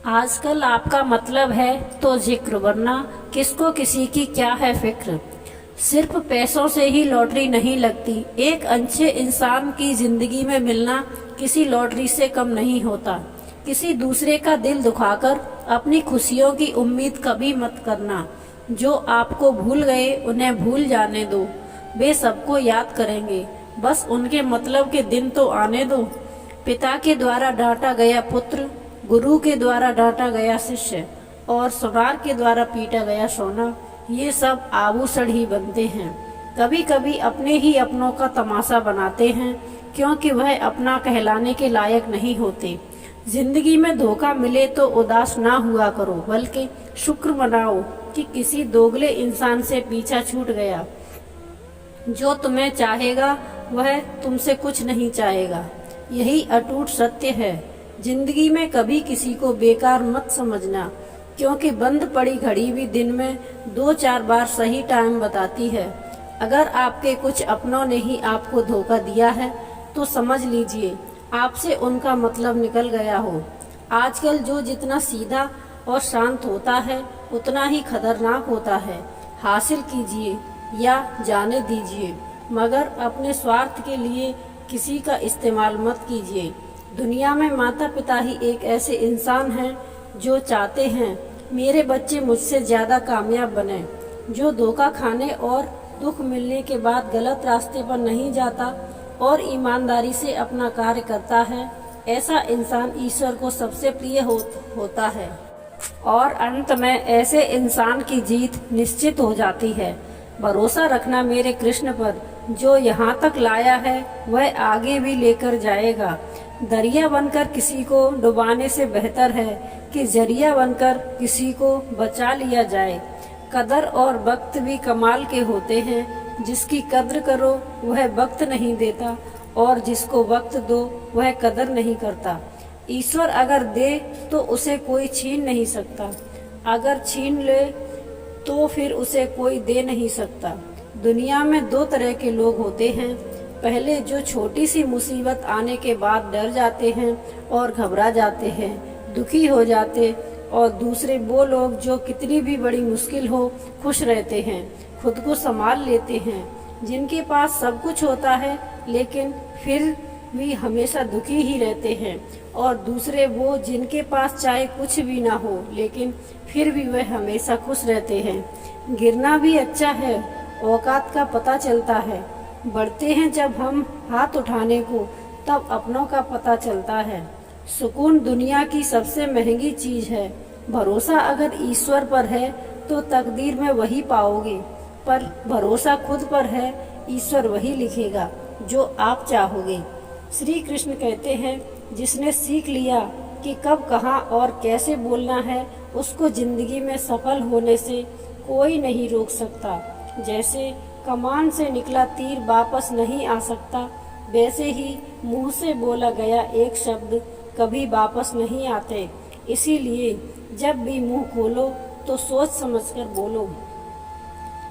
आजकल आपका मतलब है तो जिक्र, वरना किसको किसी की क्या है फिक्र। सिर्फ पैसों से ही लॉटरी नहीं लगती, एक अच्छे इंसान की जिंदगी में मिलना किसी लॉटरी से कम नहीं होता। किसी दूसरे का दिल दुखाकर अपनी खुशियों की उम्मीद कभी मत करना। जो आपको भूल गए उन्हें भूल जाने दो, वे सबको याद करेंगे, बस उनके मतलब के दिन तो आने दो। पिता के द्वारा डांटा गया पुत्र, गुरु के द्वारा डांटा गया शिष्य, और सोनार के द्वारा पीटा गया सोना, ये सब आभूषण ही बनते हैं। कभी कभी अपने ही अपनों का तमाशा बनाते हैं, क्योंकि वह अपना कहलाने के लायक नहीं होते। जिंदगी में धोखा मिले तो उदास ना हुआ करो, बल्कि शुक्र मनाओ कि किसी दोगले इंसान से पीछा छूट गया। जो तुम्हें चाहेगा वह तुमसे कुछ नहीं चाहेगा, यही अटूट सत्य है। जिंदगी में कभी किसी को बेकार मत समझना, क्योंकि बंद पड़ी घड़ी भी दिन में 2-4 बार सही टाइम बताती है। अगर आपके कुछ अपनों ने ही आपको धोखा दिया है तो समझ लीजिए आपसे उनका मतलब निकल गया हो। आजकल जो जितना सीधा और शांत होता है उतना ही खतरनाक होता है। हासिल कीजिए या जाने दीजिए, मगर अपने स्वार्थ के लिए किसी का इस्तेमाल मत कीजिए। दुनिया में माता पिता ही एक ऐसे इंसान हैं जो चाहते हैं मेरे बच्चे मुझसे ज्यादा कामयाब बने। जो धोखा खाने और दुख मिलने के बाद गलत रास्ते पर नहीं जाता और ईमानदारी से अपना कार्य करता है, ऐसा इंसान ईश्वर को सबसे प्रिय होता है, और अंत में ऐसे इंसान की जीत निश्चित हो जाती है। भरोसा रखना मेरे कृष्ण पर, जो यहाँ तक लाया है वह आगे भी लेकर जाएगा। दरिया बनकर किसी को डुबाने से बेहतर है कि जरिया बनकर किसी को बचा लिया जाए। कदर और वक्त भी कमाल के होते हैं, जिसकी कद्र करो वह वक्त नहीं देता, और जिसको वक्त दो वह कदर नहीं करता। ईश्वर अगर दे तो उसे कोई छीन नहीं सकता, अगर छीन ले तो फिर उसे कोई दे नहीं सकता। दुनिया में 2 तरह के लोग होते हैं, पहले जो छोटी सी मुसीबत आने के बाद डर जाते हैं और घबरा जाते हैं, दुखी हो जाते, और दूसरे वो लोग जो कितनी भी बड़ी मुश्किल हो खुश रहते हैं, खुद को संभाल लेते हैं, जिनके पास सब कुछ होता है लेकिन फिर भी हमेशा दुखी ही रहते हैं। और दूसरे वो जिनके पास चाहे कुछ भी ना हो लेकिन फिर भी वह हमेशा खुश रहते हैं। गिरना भी अच्छा है, औकात का पता चलता है। बढ़ते हैं जब हम हाथ उठाने को, तब अपनों का पता चलता है। सुकून दुनिया की सबसे महंगी चीज है। भरोसा अगर ईश्वर पर है तो तकदीर में वही पाओगे, पर भरोसा खुद पर है, ईश्वर वही लिखेगा जो आप चाहोगे। श्री कृष्ण कहते हैं, जिसने सीख लिया कि कब कहाँ और कैसे बोलना है, उसको जिंदगी में सफल होने से कोई नहीं रोक सकता। जैसे कमान से निकला तीर वापस नहीं आ सकता, वैसे ही मुंह से बोला गया एक शब्द कभी वापस नहीं आते। इसीलिए जब भी मुंह खोलो तो सोच समझकर बोलो।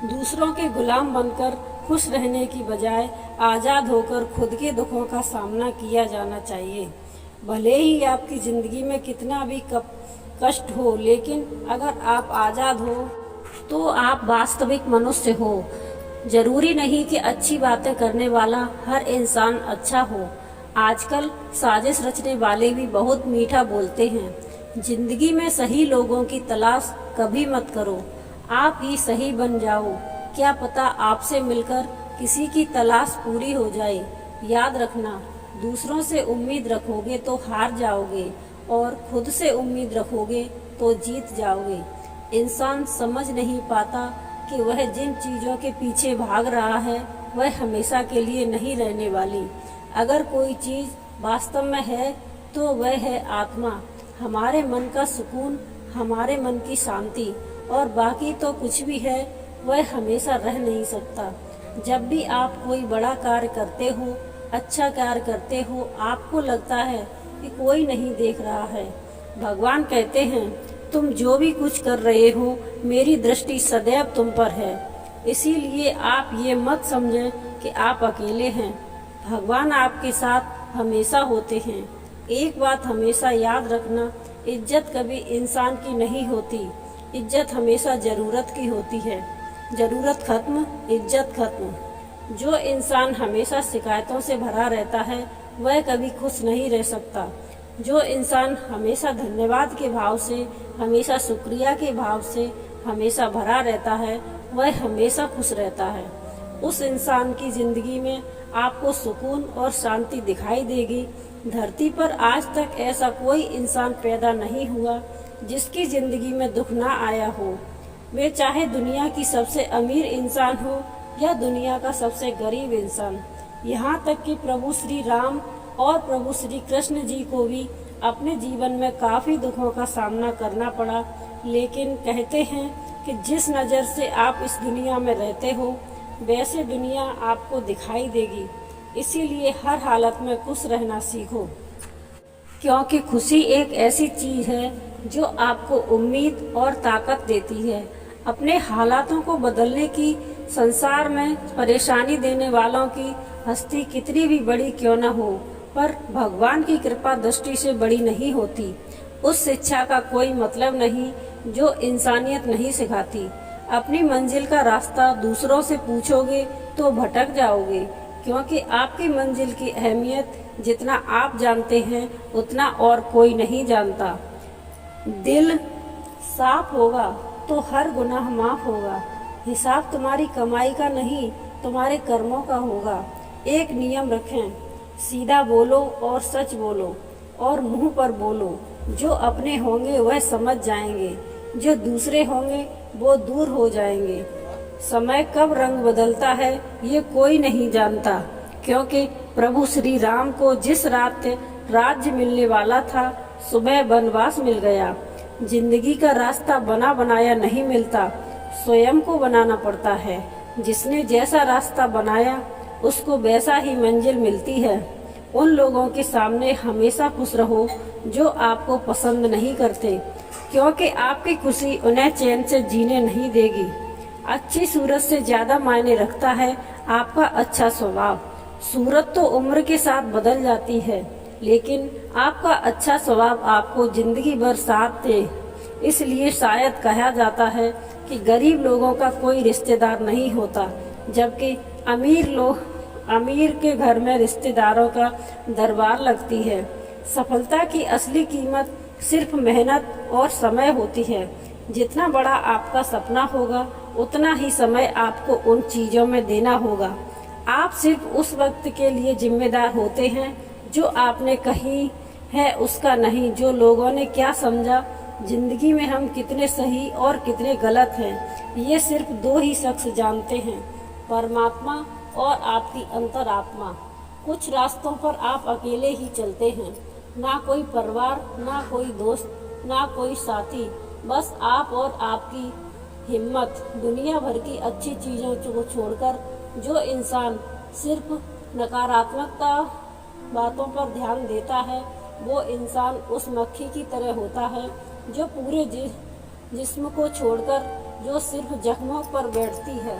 दूसरों के गुलाम बनकर खुश रहने की बजाय आज़ाद होकर खुद के दुखों का सामना किया जाना चाहिए। भले ही आपकी जिंदगी में कितना भी कष्ट हो, लेकिन अगर आप आज़ाद हो तो आप वास्तविक मनुष्य हो। जरूरी नहीं कि अच्छी बातें करने वाला हर इंसान अच्छा हो। आजकल साजिश रचने वाले भी बहुत मीठा बोलते हैं। जिंदगी में सही लोगों की तलाश कभी मत करो, आप ही सही बन जाओ। क्या पता आपसे मिलकर किसी की तलाश पूरी हो जाए। याद रखना, दूसरों से उम्मीद रखोगे तो हार जाओगे, और खुद से उम्मीद रखोगे तो जीत जाओगे। इंसान समझ नहीं पाता कि वह जिन चीजों के पीछे भाग रहा है वह हमेशा के लिए नहीं रहने वाली। अगर कोई चीज वास्तव में है तो वह है आत्मा, हमारे मन का सुकून, हमारे मन की शांति, और बाकी तो कुछ भी है वह हमेशा रह नहीं सकता। जब भी आप कोई बड़ा कार्य करते हो, अच्छा कार्य करते हो, आपको लगता है कि कोई नहीं देख रहा है, भगवान कहते हैं तुम जो भी कुछ कर रहे हो मेरी दृष्टि सदैव तुम पर है। इसीलिए आप ये मत समझें कि आप अकेले हैं, भगवान आपके साथ हमेशा होते हैं। एक बात हमेशा याद रखना, इज्जत कभी इंसान की नहीं होती, इज्जत हमेशा ज़रूरत की होती है। ज़रूरत खत्म, इज्जत खत्म। जो इंसान हमेशा शिकायतों से भरा रहता है वह कभी खुश नहीं रह सकता। जो इंसान हमेशा धन्यवाद के भाव से, हमेशा शुक्रिया के भाव से हमेशा भरा रहता है वह हमेशा खुश रहता है। उस इंसान की जिंदगी में आपको सुकून और शांति दिखाई देगी। धरती पर आज तक ऐसा कोई इंसान पैदा नहीं हुआ जिसकी जिंदगी में दुख ना आया हो। वे चाहे दुनिया की सबसे अमीर इंसान हो या दुनिया का सबसे गरीब इंसान। यहाँ तक कि प्रभु श्री राम और प्रभु श्री कृष्ण जी को भी अपने जीवन में काफ़ी दुखों का सामना करना पड़ा, लेकिन कहते हैं कि जिस नज़र से आप इस दुनिया में रहते हो वैसे दुनिया आपको दिखाई देगी। इसीलिए हर हालत में खुश रहना सीखो, क्योंकि खुशी एक ऐसी चीज़ है जो आपको उम्मीद और ताकत देती है। अपने हालातों को बदलने की, संसार में परेशानी देने वालों की हस्ती कितनी भी बड़ी क्यों न हो, पर भगवान की कृपा दृष्टि से बड़ी नहीं होती। उस शिक्षा का कोई मतलब नहीं जो इंसानियत नहीं सिखाती। अपनी मंजिल का रास्ता दूसरों से पूछोगे तो भटक जाओगे, क्योंकि आपकी मंजिल की अहमियत जितना आप जानते हैं उतना और कोई नहीं जानता। दिल साफ होगा तो हर गुनाह माफ होगा। हिसाब तुम्हारी कमाई का नहीं, तुम्हारे कर्मों का होगा। एक नियम रखें, सीधा बोलो और सच बोलो और मुंह पर बोलो। जो अपने होंगे वह समझ जाएंगे, जो दूसरे होंगे वो दूर हो जाएंगे। समय कब रंग बदलता है ये कोई नहीं जानता, क्योंकि प्रभु श्री राम को जिस रात राज्य मिलने वाला था सुबह वनवास मिल गया। जिंदगी का रास्ता बना बनाया नहीं मिलता, स्वयं को बनाना पड़ता है। जिसने जैसा रास्ता बनाया उसको वैसा ही मंजिल मिलती है। उन लोगों के सामने हमेशा खुश रहो जो आपको पसंद नहीं करते, क्योंकि आपकी खुशी उन्हें चैन से जीने नहीं देगी। अच्छी सूरत से ज्यादा मायने रखता है आपका अच्छा स्वभाव। सूरत तो उम्र के साथ बदल जाती है, लेकिन आपका अच्छा स्वभाव आपको जिंदगी भर साथ दे। इसलिए शायद कहा जाता है कि गरीब लोगों का कोई रिश्तेदार नहीं होता, जबकि अमीर के घर में रिश्तेदारों का दरबार लगती है। सफलता की असली कीमत सिर्फ मेहनत और समय होती है। जितना बड़ा आपका सपना होगा उतना ही समय आपको उन चीजों में देना होगा। आप सिर्फ उस वक्त के लिए जिम्मेदार होते हैं जो आपने कही है उसका नहीं, जो लोगों ने क्या समझा। जिंदगी में हम कितने सही और कितने गलत हैं ये सिर्फ दो ही शख्स जानते हैं, परमात्मा और आपकी अंतरात्मा। कुछ रास्तों पर आप अकेले ही चलते हैं, ना कोई परिवार, ना कोई दोस्त, ना कोई साथी, बस आप और आपकी हिम्मत। दुनिया भर की अच्छी चीज़ों को छोड़कर जो इंसान सिर्फ नकारात्मकता बातों पर ध्यान देता है वो इंसान उस मक्खी की तरह होता है जो पूरे जिस्म को छोड़कर जो सिर्फ जख्मों पर बैठती है।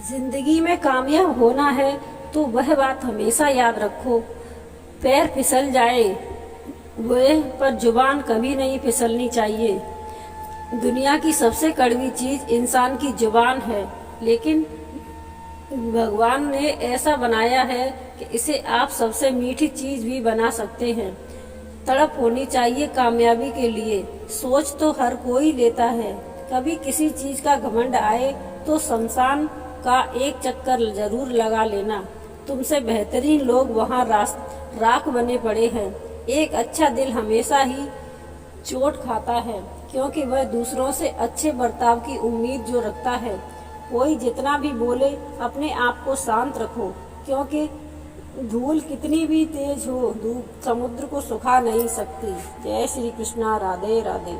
जिंदगी में कामयाब होना है तो वह बात हमेशा याद रखो, पैर फिसल जाए वह पर जुबान कभी नहीं फिसलनी चाहिए। दुनिया की सबसे कड़वी चीज इंसान की जुबान है, लेकिन भगवान ने ऐसा बनाया है कि इसे आप सबसे मीठी चीज भी बना सकते हैं। तड़प होनी चाहिए कामयाबी के लिए। सोच तो हर कोई लेता है, कभी किसी चीज का घमंड आए तो शमशान का एक चक्कर जरूर लगा लेना। तुमसे बेहतरीन लोग वहाँ राख बने पड़े हैं। एक अच्छा दिल हमेशा ही चोट खाता है, क्योंकि वह दूसरों से अच्छे बर्ताव की उम्मीद जो रखता है। कोई जितना भी बोले अपने आप को शांत रखो, क्योंकि धूल कितनी भी तेज हो धूप समुद्र को सुखा नहीं सकती। जय श्री कृष्णा, राधे राधे।